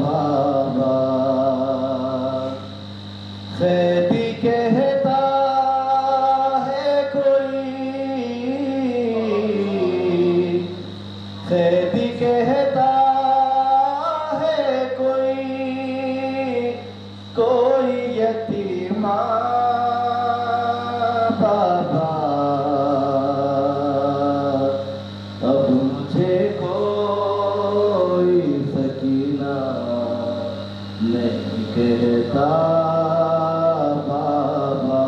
بابا قیدی کہتا ہے کوئی قیدی کہتا ہے کوئی یتیمہ بابا اب مجھے کوئی سکینہ نہیں کہتا بابا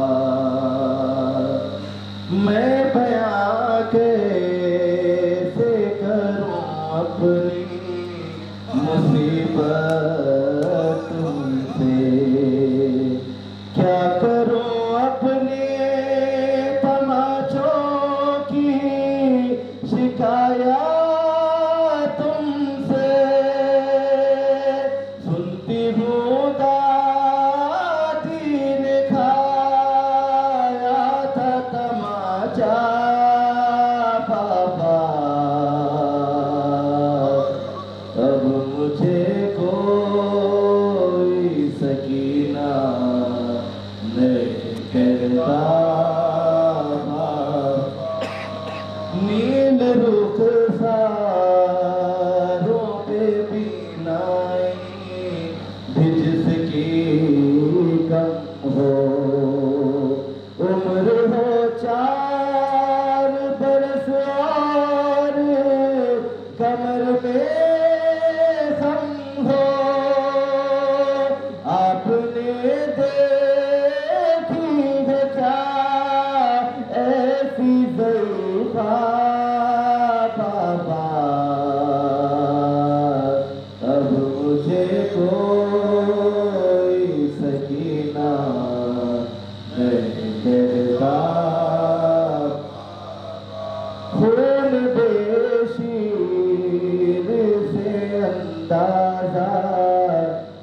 میں بیاں کیسے کروں اپنی مصیبت تم سے کیا کروں اپنے تماچوں کی شکایات تم سے سنتی ہوں دادی نے کھایا تھا تماچا بابا اب مجھے کوئی سکینہ نہیں کہتا نیند رخساروں پہ بینائی بھی جس کی کم ہو عمر ہو 4 برس اور کمر میں خم ہو آپ نے دیکھی ہے کیا ایسی ضعیفہ بابا اب مجھے کوئی سکینہ نہیں کہتا خون بے شیر سے اندازہ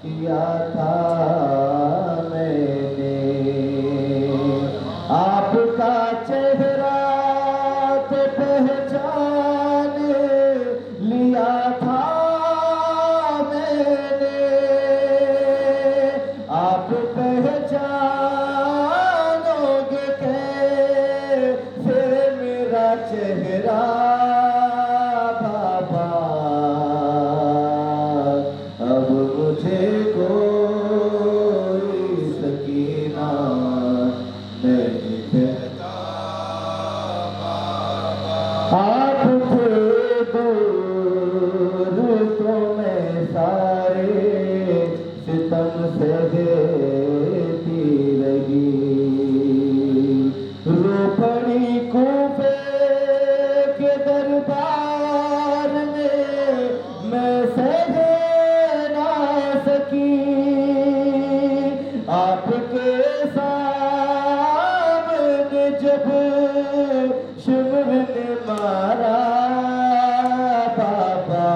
کیا تھا میں نے آپ کا چہرہ تو پہچان لیا تھا میں نے آپ پہچانو گے کیسے میرا چہرہ بابا اب مجھے کوئی سکینہ نہیں کہتا آپ تھے دور تو میں سارے ستم سہتی رہی رو پڑی کوفے کے دربار میں سہ نہ سکی آپ کے سامنے جب شمر نے مارا بابا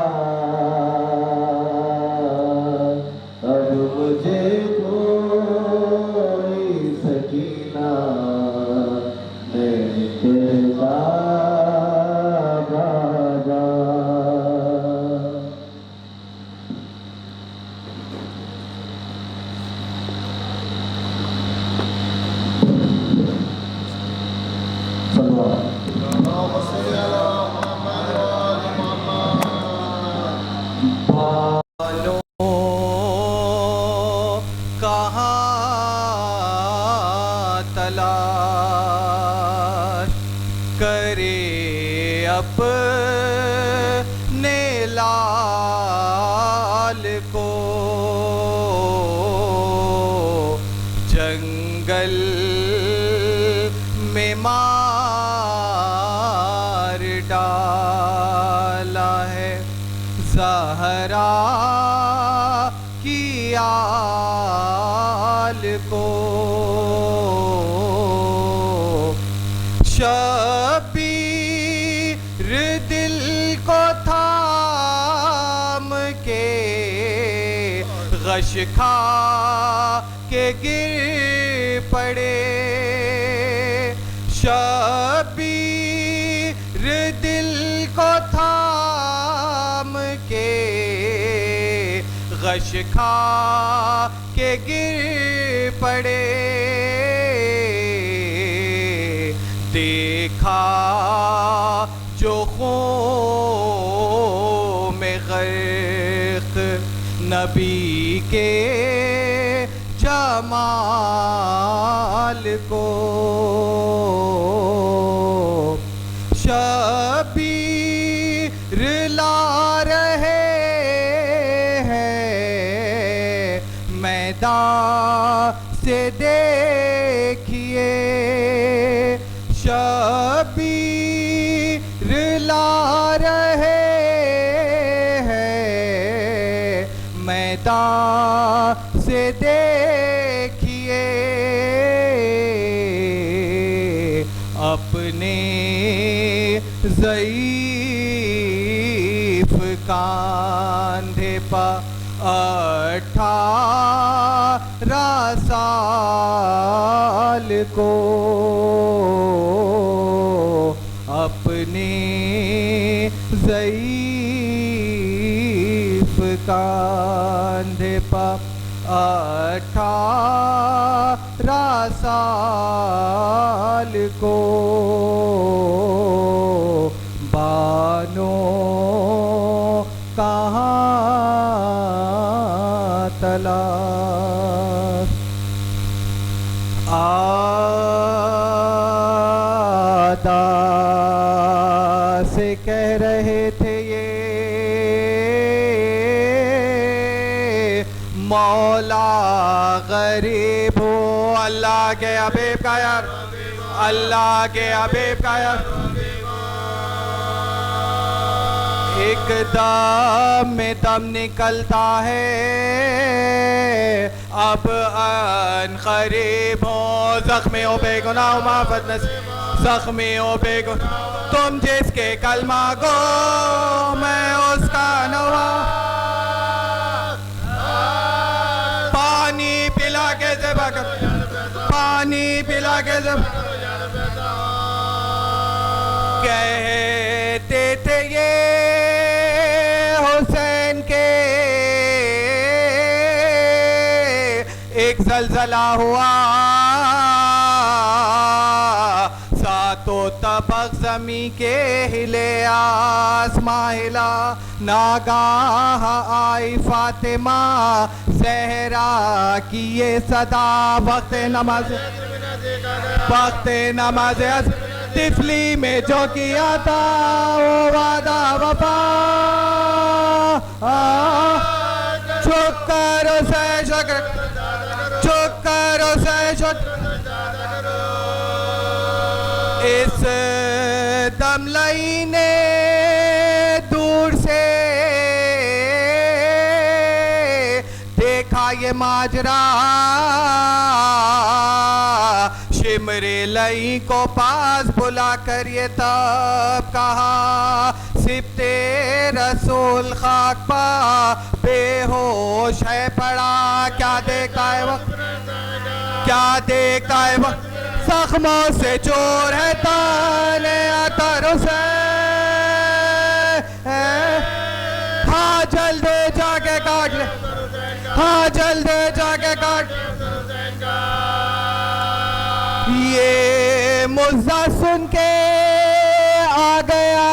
اب مجھے کوئی سکینہ نہیں کہتا بابا کہاں تلاش کرے اپنے لال کو جنگل میں مار ڈالا ہے زہرا کی آل کو شبیر دل کو تھام کے غش کھا کے گر پڑے شبیر دل کو تھام کے غش کھا کے گر پڑے دیکھا جو خون میں غرق نبی کے جمال کو شبیر لا رہے ہیں میدان سے دیکھیے شبیر لا رہے ہیں میدان سے دیکھیے اپنے ضعیف کاندھے پا 18 سال کو اپنے ضعیف کاندھے پا 18 سال کو بانو کہاں تلاش آدا سے کہہ رہے تھے یہ مولا غریب ہو اللہ کے حبیب کا یار اللہ کے حبیب کا یار ایک دم میں دم نکلتا ہے اب ان قریب ہو زخمی ہو بے گناہ معافت نصیب زخمی ہو بے گناہ تم جس کے کلمہ گو میں اس کا نوا پانی پلا کے ذبح کر پانی پلا کے ذبح کہتے تھے یہ حسین کے ایک زلزلہ ہوا ساتوں طبق زمین کے ہلے آسماں ہلا ناگاہ آئی فاطمہ زہرا کی یہ صدا وقت نماز طفلی میں جو کیا تھا وہ وعدہ وفا چھپ کر اسے شکر چھپ کر اسے شکر اس دم لئی نے دور سے دیکھا یہ ماجرا شمر لئی کو پاس بلا کر یہ تب کہا سبتے رسول خاک پا بے ہوش ہے پڑا کیا دیکھتا ہے وقت کیا دیکھتا ہے وقت زخموں سے چور ہے تانے عطر سے ہاں جلدی جا کے کاٹ لے ہاں جلدی جا کے کاٹ یہ مزہ سن کے آ گیا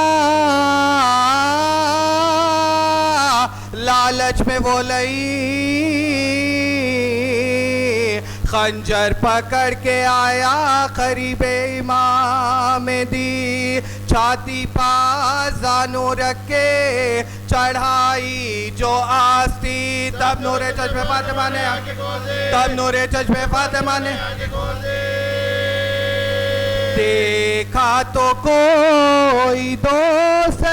لالچ میں وہ لئی خنجر پکڑ کے آیا قریب امام دی چھاتی پاس زانو رکھ کے چڑھائی جو آستی تب نور چشم فاطمہ نے تب نور چشم فاطمہ نے دیکھا تو کوئی دوست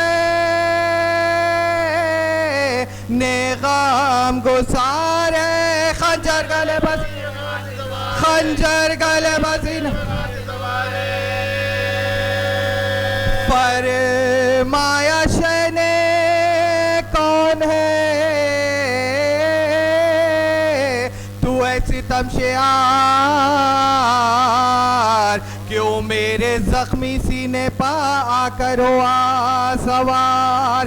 نے غم گسار ہے خنجر گلے بس خنجر گلے بسین فرمایا شین کون ہے تو ایسی تمشیار کیوں میرے زخمی سینے پا آ کر ہوا سوار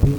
3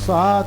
7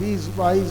20-22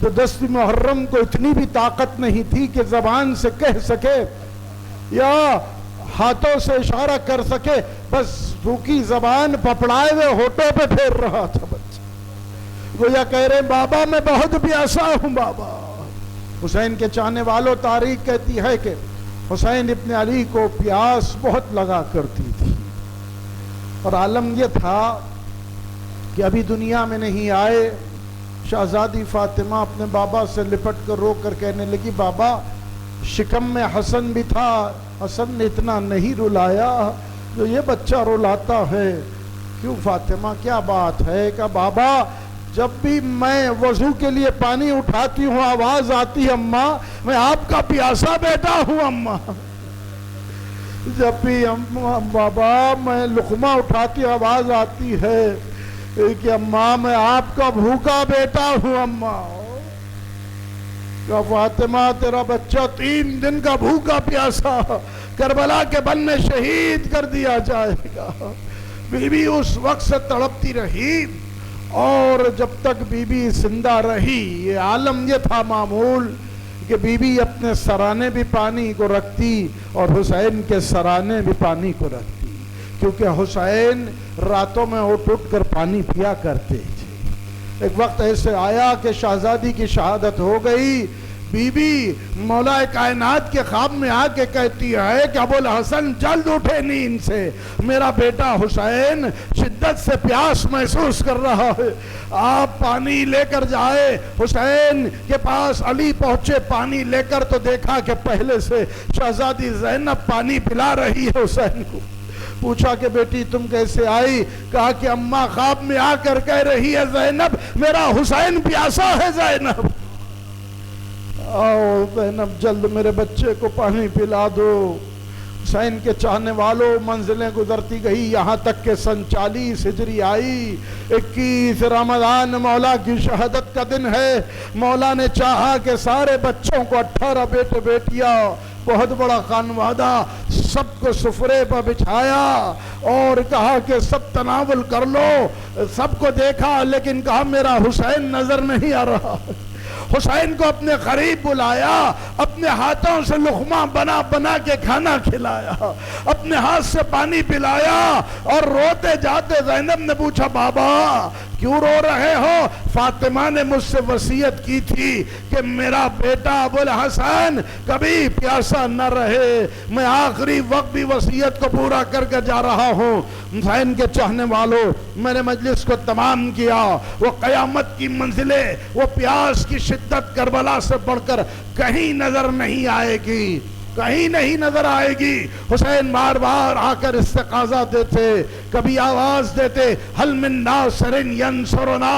تو دست محرم کو اتنی بھی طاقت نہیں تھی کہ زبان سے کہہ سکے یا ہاتھوں سے اشارہ کر سکے، بس بھوکی زبان پپڑائے ہوئے ہونٹوں پہ پھیر رہا تھا بچہ، گویا کہہ رہے بابا میں بہت پیاسا ہوں بابا۔ حسین کے چاہنے والوں تاریخ کہتی ہے کہ حسین ابن علی کو پیاس بہت لگا کرتی تھی، اور عالم یہ تھا کہ ابھی دنیا میں نہیں آئے۔ شہزادی فاطمہ اپنے بابا سے لپٹ کر رو کر کہنے لگی بابا شکم میں حسن بھی تھا، حسن نے اتنا نہیں رلایا جو یہ بچہ رلاتا ہے۔ کیوں فاطمہ کیا بات ہے؟ کہ بابا جب بھی میں وضو کے لیے پانی اٹھاتی ہوں آواز آتی ہے اماں میں آپ کا پیاسا بیٹا ہوں اماں، جب بھی بابا میں لقمہ اٹھاتی آواز آتی ہے کہ اماں میں آپ کا بھوکا بیٹا ہوں اماں۔ کہ فاطمہ تیرا بچہ 3 دن کا بھوکا پیاسا کربلا کے بن میں شہید کر دیا جائے گا۔ بی بی اس وقت سے تڑپتی رہی، اور جب تک بی بی زندہ رہی یہ عالم یہ تھا معمول کہ بی بی اپنے سرانے بھی پانی کو رکھتی اور حسین کے سرانے بھی پانی کو رکھتی، کیونکہ حسین راتوں میں اٹھ کر پانی پیا کرتے تھے۔ ایک وقت ایسے آیا کہ شہزادی کی شہادت ہو گئی، بی بی مولا کائنات کے خواب میں آ کے کہتی ہے کہ ابو الحسن جلد اٹھے نیند سے، میرا بیٹا حسین شدت سے پیاس محسوس کر رہا ہے، آپ پانی لے کر جائے۔ حسین کے پاس علی پہنچے پانی لے کر، تو دیکھا کہ پہلے سے شہزادی زینب پانی پلا رہی ہے حسین کو۔ پوچھا کہ بیٹی تم کیسے آئی؟ کہا کہ اماں خواب میں آ کر کہہ رہی ہے زینب میرا حسین پیاسا ہے زینب، آؤ زینب جلد میرے بچے کو پانی پلا دو۔ حسین کے چاہنے والوں منزلیں گزرتی گئی، یہاں تک کہ سن 40 ہجری آئی، 21 رمضان مولا کی شہادت کا دن ہے۔ مولا نے چاہا کہ سارے بچوں کو 18 بیٹے بیٹیاں، بہت بڑا خانوادہ، سب کو سفرے پر بچھایا اور کہا کہ سب تناول کر لو۔ سب کو دیکھا لیکن کہا میرا حسین نظر نہیں آ رہا۔ حسین کو اپنے قریب بلایا، اپنے ہاتھوں سے لقمہ بنا بنا کے کھانا کھلایا، اپنے ہاتھ سے پانی پلایا، اور روتے جاتے زینب نے پوچھا بابا کیوں رو رہے ہو؟ فاطمہ نے مجھ سے وصیت کی تھی کہ میرا بیٹا ابو الحسن کبھی پیاسا نہ رہے، میں آخری وقت بھی وصیت کو پورا کر کے جا رہا ہوں۔ حسین کے چاہنے والوں میں نے مجلس کو تمام کیا، وہ قیامت کی منزلیں، وہ پیاس کی شدت کربلا سے بڑھ کر کہیں نظر نہیں آئے گی، کہیں نہیں نظر آئے گی۔ حسین بار بار آ کر استغاثہ دیتے، کبھی آواز دیتے حل من ناصر ینصرنا،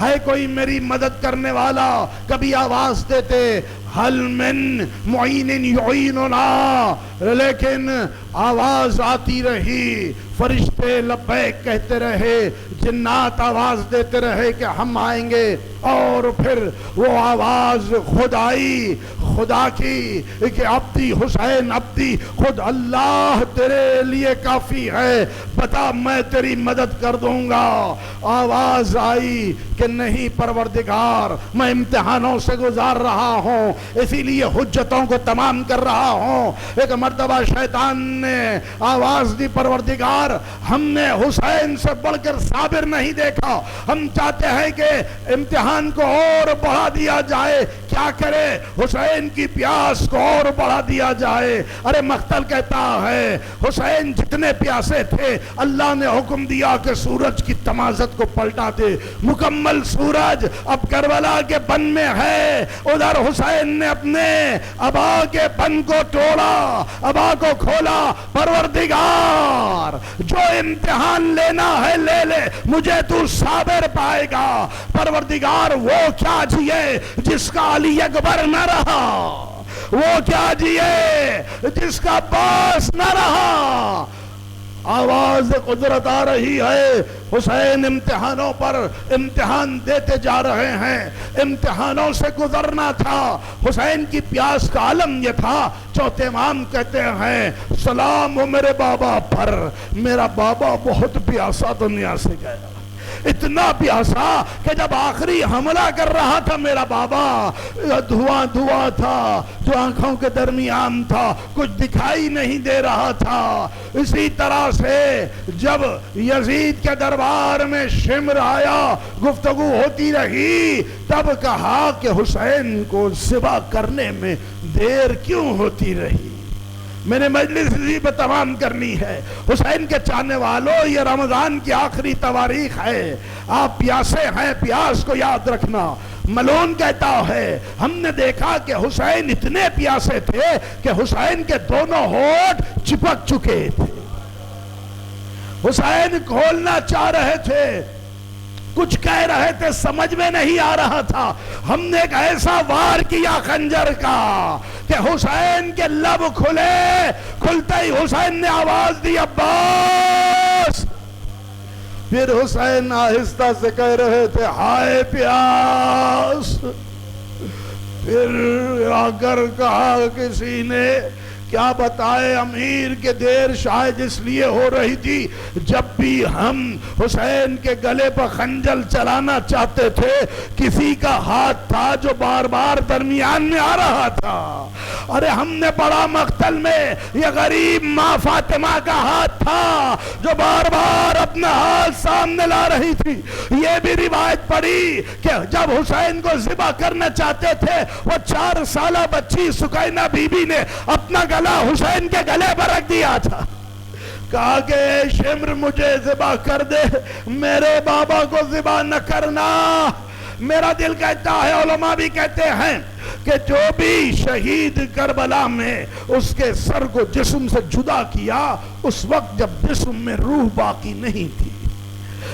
ہے کوئی میری مدد کرنے والا، کبھی آواز دیتے حل من معین یعیننا، لیکن آواز آتی رہی، فرشتے لبیک کہتے رہے، جنات آواز دیتے رہے کہ ہم آئیں گے، اور پھر وہ آواز خود آئی، خدا کی کہ عبدی حسین عبدی، خود اللہ تیرے لیے کافی ہے، بتا میں تیری مدد کر دوں گا۔ آواز آئی کہ نہیں پروردگار، میں امتحانوں سے گزار رہا ہوں، اسی لیے حجتوں کو تمام کر رہا ہوں۔ ایک مرتبہ شیطان نے آواز دی پروردگار ہم نے حسین سے بڑھ کر صابر نہیں دیکھا، ہم چاہتے ہیں کہ امتحان کو اور بڑھا دیا جائے، کیا کرے حسین کی پیاس کو اور بڑھا دیا جائے۔ ارے مقتل کہتا ہے حسین جتنے پیاسے تھے اللہ نے حکم دیا کہ سورج کی تمازت کو پلٹا دے، مکمل سورج اب کربلا کے بن میں ہے، ادھر حسین نے اپنے ابا کے بن کو توڑا، ابا کو کھولا، پروردگار جو امتحان لینا ہے لے لے، مجھے تو صابر پائے گا۔ پروردگار وہ کیا جیے جس کا علی اکبر نہ رہا، وہ کیا جیے جس کا باس نہ رہا۔ آواز قدرت آ رہی ہے، حسین امتحانوں پر امتحان دیتے جا رہے ہیں، امتحانوں سے گزرنا تھا۔ حسین کی پیاس کا عالم یہ تھا، چوتھے امام کہتے ہیں سلام ہو میرے بابا پر، میرا بابا بہت پیاسا دنیا سے گیا، اتنا پیاسا کہ جب آخری حملہ کر رہا تھا میرا بابا دھواں دھواں تھا جو آنکھوں کے درمیان تھا, کچھ دکھائی نہیں دے رہا تھا. اسی طرح سے جب یزید کے دربار میں شمر آیا, گفتگو ہوتی رہی, تب کہا کہ حسین کو ذبح کرنے میں دیر کیوں ہوتی رہی. میں نے مجلس اسی پہ تمام کرنی ہے. حسین کے چاہنے والوں, یہ رمضان کی آخری تواریخ ہے, آپ پیاسے ہیں, پیاس کو یاد رکھنا. ملون کہتا ہے ہم نے دیکھا کہ حسین اتنے پیاسے تھے کہ حسین کے دونوں ہونٹ چپک چکے تھے. حسین کھولنا چاہ رہے تھے, کچھ کہہ رہے تھے, سمجھ میں نہیں آ رہا تھا. ہم نے ایک ایسا وار کیا خنجر کا کہ حسین کے لب کھلے, کھلتے ہی حسین نے آواز دی عباس. پھر حسین آہستہ سے کہہ رہے تھے ہائے پیاس. پھر آ کر کہا کسی نے کیا بتائے امیر کے دیر شاید اس لیے ہو رہی تھی, جب بھی ہم حسین کے گلے پر خنجر چلانا چاہتے تھے کسی کا ہاتھ تھا جو بار بار درمیان میں آ رہا تھا. ارے ہم نے پڑھا مقتل میں یہ غریب ماں فاطمہ کا ہاتھ تھا جو بار بار اپنا ہاتھ سامنے لا رہی تھی. یہ بھی روایت پڑھی کہ جب حسین کو ذبح کرنا چاہتے تھے وہ 4 سالہ بچی سکینہ بی بی نے اپنا گلا حسین کے گلے پر رکھ دیا تھا. کہا کہ اے شمر مجھے ذبح کر دے, میرے بابا کو ذبح نہ کرنا. میرا دل کہتا ہے, علماء بھی کہتے ہیں کہ جو بھی شہید کربلا میں اس کے سر کو جسم سے جدا کیا, اس وقت جب جسم میں روح باقی نہیں تھی,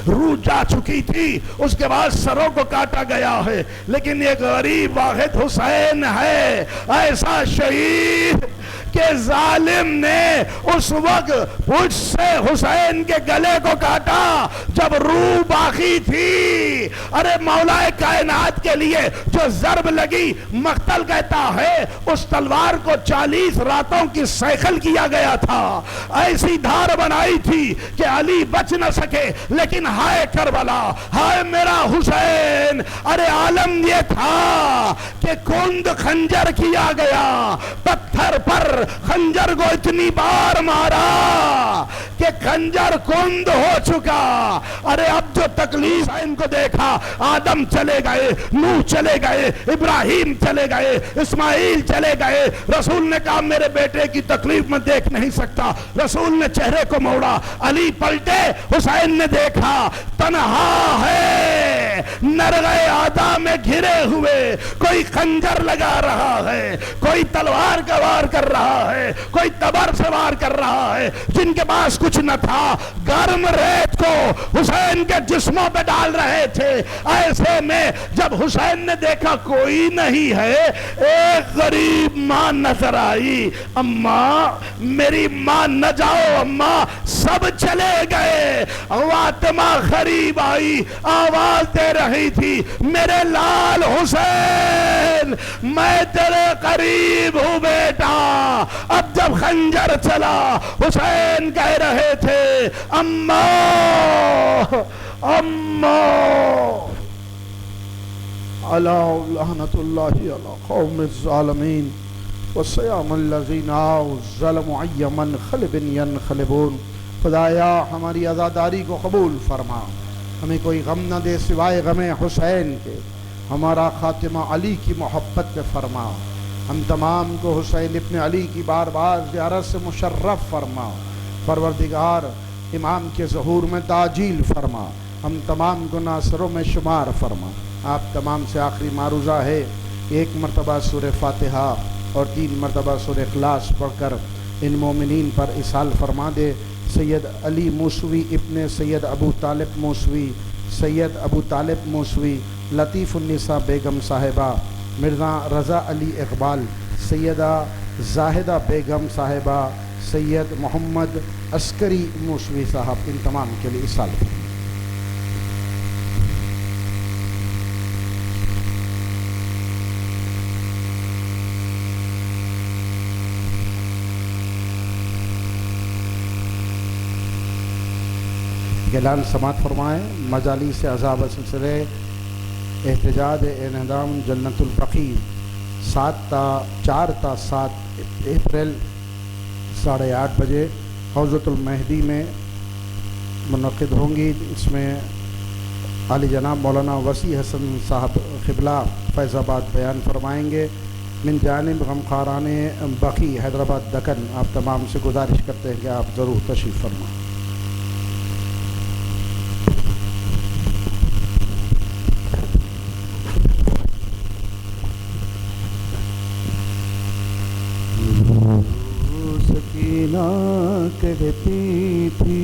روح جا چکی تھی, اس کے بعد سروں کو کاٹا گیا ہے. لیکن ایک غریب واحد حسین ہے, ایسا شہید کہ ظالم نے اس وقت پوچھ سے حسین کے گلے کو کاٹا جب روح باقی تھی. ارے مولا کائنات کے لیے جو ضرب لگی, مقتل کہتا ہے اس تلوار کو 40 راتوں کی سیخل کیا گیا تھا, ایسی دھار بنائی تھی کہ علی بچ نہ سکے. لیکن ہائے کربلا, ہائے میرا حسین. ارے عالم یہ تھا کہ کند خنجر کیا گیا, پتھر پر خنجر کو اتنی بار مارا کہ خنجر کند ہو چکا. ارے اب جو تکلیف ہے ان کو دیکھا, آدم چلے گئے, نوح چلے گئے, ابراہیم چلے گئے, اسماعیل چلے گئے. رسول نے کہا میرے بیٹے کی تکلیف میں دیکھ نہیں سکتا. رسول نے چہرے کو موڑا, علی پلٹے, حسین نے دیکھا تنہا ہے, نرغے آدھا میں گھرے ہوئے, کوئی خنجر لگا رہا ہے, کوئی تلوار کا وار کر رہا ہے, کوئی تبر سے وار کر رہا ہے. جن کے پاس کچھ نہ تھا گرم ریت کو حسین کے جسموں پہ ڈال رہے تھے. ایسے میں جب حسین نے دیکھا کوئی نہیں ہے, ایک غریب ماں نظر آئی. اماں, میری ماں نہ جاؤ اماں, سب چلے گئے. فاطمہ غریب آئی, آواز دے رہی تھی میرے لال حسین, میں تیرے قریب ہوں بیٹا. اب جب خنجر چلا, حسین کہہ رہے تھے اماں اماں. علی لعنت اللہ علی قوم الظالمین وسیام الذین آؤ ظلموا ای منقلب ینقلبون. خدایا ہماری عزاداری کو قبول فرما, ہمیں کوئی غم نہ دے سوائے غم حسین کے. ہمارا خاتمہ علی کی محبت پہ فرما. ہم تمام کو حسین ابن علی کی بار بار زیارت سے مشرف فرما. پروردگار امام کے ظہور میں تعجیل فرما, ہم تمام کو ناصروں میں شمار فرما. آپ تمام سے آخری معروضہ ہے, 1 مرتبہ سورہ فاتحہ اور 3 مرتبہ سورہ اخلاص پڑھ کر ان مومنین پر اصال فرما دے. سید علی موسوی ابن سید ابو طالب موسوی, سید ابو طالب موسوی, لطیف النساء بیگم صاحبہ, مرزا رضا علی اقبال, سیدہ زاہدہ بیگم صاحبہ, سید محمد عسکری موسوی صاحب, ان تمام کے لیے اصال فرما. اعلان سماعت فرمائیں مجالس عذاب سلسلے احتجاج انہدام جنت البقیع 4 تا 7 اپریل 8:30 بجے حوضۃ المہدی میں منعقد ہوں گی. اس میں عالی جناب مولانا وسیع حسن صاحب قبلہ فیض آباد بیان فرمائیں گے. من جانب غمخواران بقیع حیدرآباد دکن آپ تمام سے گزارش کرتے ہیں کہ آپ ضرور تشریف فرمائیں. سکینہ کہتی تھی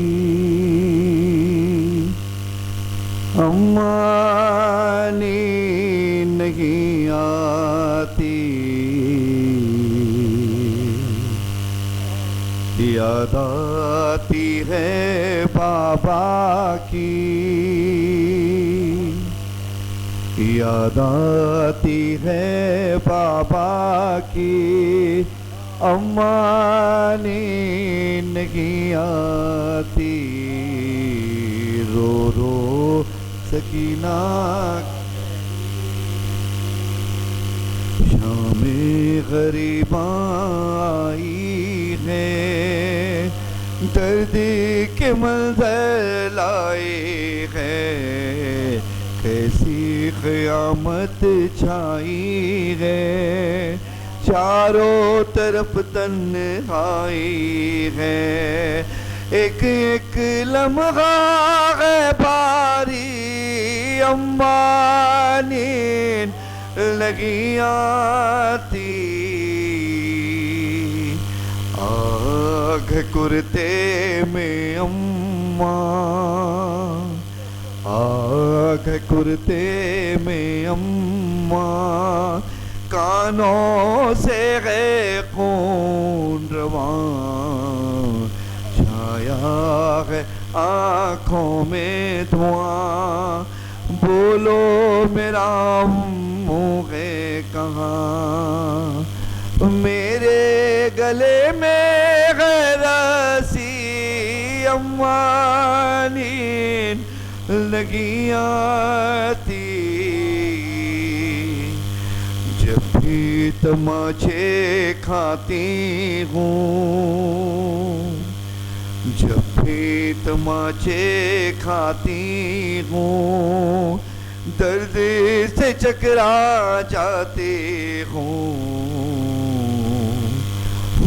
اماں نیند نہیں آتی، یاد آتی ہے بابا کی، یاد آتی ہے بابا کی، اماں نیند نہیں آتی، رو رو سکینہ شام غریباں آئی ہے، درد کے منظر لائی ہے، کیسی قیامت چھائی ہے، چاروں طرف تنہائی ہے، ایک ایک لمحہ ہے باری، اماں نیند لگی آتی، آگ کرتے میں اماں، آگ کرتے میں اماں، کانوں سے ہے خون رواں، چھایا ہے آنکھوں میں دھواں، بولو میرا منہ ہے کہاں، میرے گلے میں ہے رسی، اماں نیند لگی آتی، جب بھی تماچے کھاتی ہوں، جب بھی تماچے کھاتی ہوں، درد سے چکرا جاتی ہوں،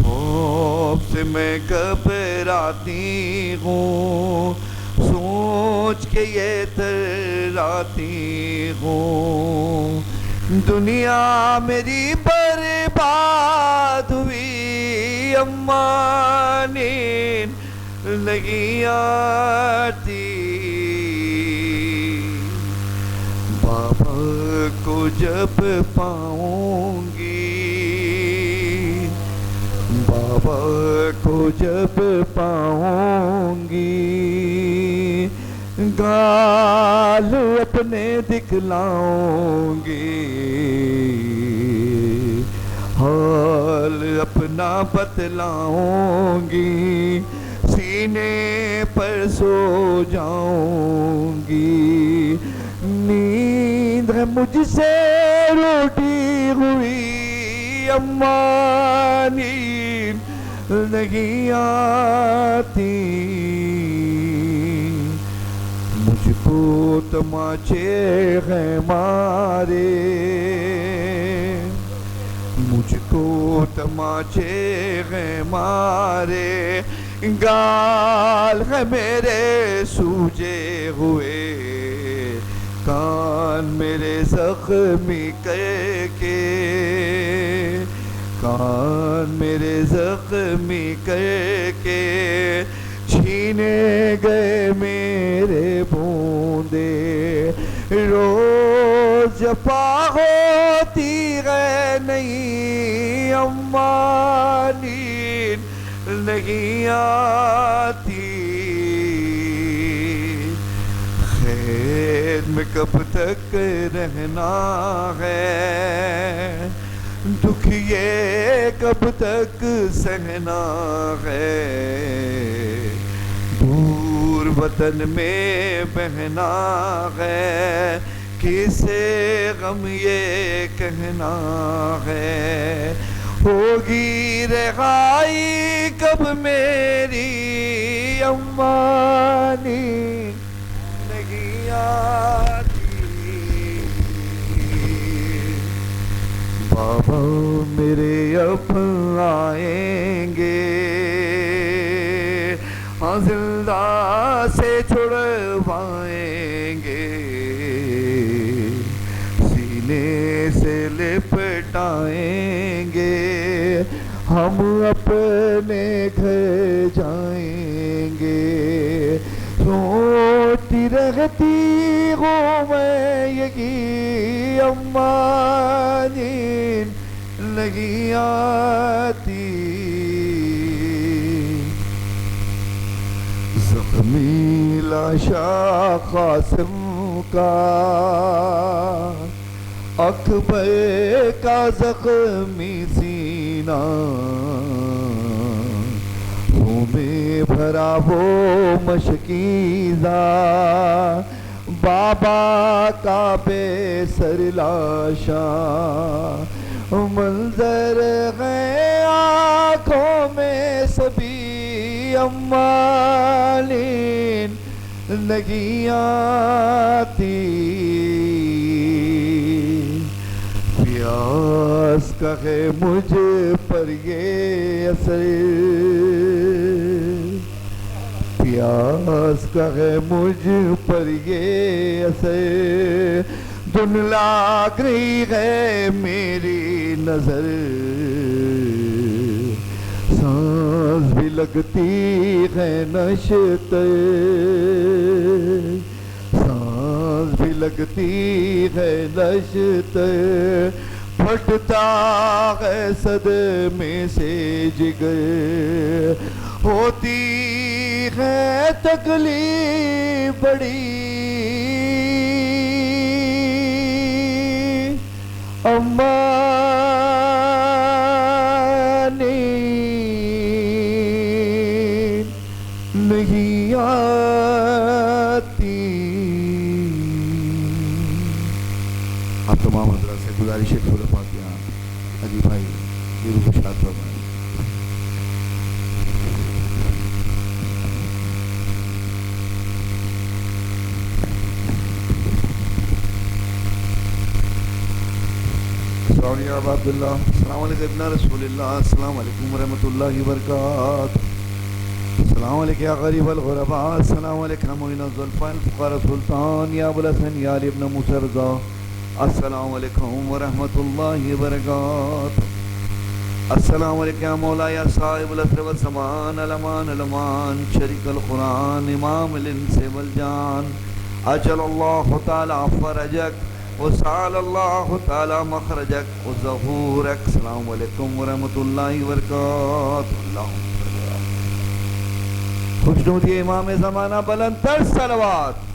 خوف سے میں گھبراتی ہوں، سوچ کے یہ تراتی ہوں، دنیا میری برباد ہوئی، اماں نیند لگی آتی، بابا کو جب پاؤں گی، بابا کو جب پاؤں گی، گال اپنے دکھلاؤں گی، حال اپنا بتلاؤں گی، سینے پر سو جاؤں گی، نیند ہے مجھ سے روٹی ہوئی، اماں نیند نہیں آتی، مجھ کو تماچے ہیں مارے، مجھ کو تماچے ہیں مارے، گال ہے میرے سوجے ہوئے، کان میرے زخمی کر کے، کان میرے زخمی کر کے، چھینے گئے میرے بوندے، روز جفا ہوتی ہے نہیں، اماں نیند نہیں آتی، خیر میں کب تک رہنا ہے، دکھ یہ کب تک سہنا ہے، دور وطن میں بہنا ہے، کسے غم یہ کہنا ہے، ہوگی رہائی کب میری امانی نہیں آتی، بابا میرے اب آئیں گے، ہاں زندہ سے چھڑوائیں گے، سینے سے لپٹائیں گے، ہم اپنے گھر جائیں گے، سوچتی رہتی ہوں میں یہی اماں نیند نہیں آتی، زخمی لاشا قاسم کا، اکبر کا زخمی سینہ، خون میں بھرا وہ مشکیزہ، بابا کا بے سر لاشا، منظر ہے آنکھوں میں سبھی اماں نیند نہیں آتی، پیاس کا ہے مجھ پر یہ اثر، پیاس کا ہے مجھ پر یہ اثر، دھندلا گئی ہے میری نظر، سانس بھی لگتی ہے نشت، سانس بھی لگتی ہے نشت، پھٹتا ہے صدمے سے جگر، ہوتی ہے تکلیف بڑی اماں نیند نہیں آتی۔ آپ تمام حضرات سے گزارش ہے سورہ فاتحہ علی بھائی یہ روح شاد فرمائیں۔ السلام علیکم عبداللہ، السلام علیکم ابن رسول اللہ، السلام علیکم ورحمۃ اللہ وبرکاتہ، السلام علیکم یا غریب الغرباء، السلام علیکم معین الظلفاء الفقراء سلطان یا ابو الحسن یا علی ابن موسیٰ رضا، السلام علیکم ورحمۃ اللہ وبرکاتہ، السلام علیکم یا مولا یا صاحب العصر والزمان، الامان الامان شریک القرآن امام الانس والجان، اجل اللہ تعالی فرجک وسعال اللہ تعالی مخرجک وظہورک، السلام علیکم ورحمۃ اللہ وبرکاتہ۔ خوشنودی امام زمانہ، بلند تر صلوات۔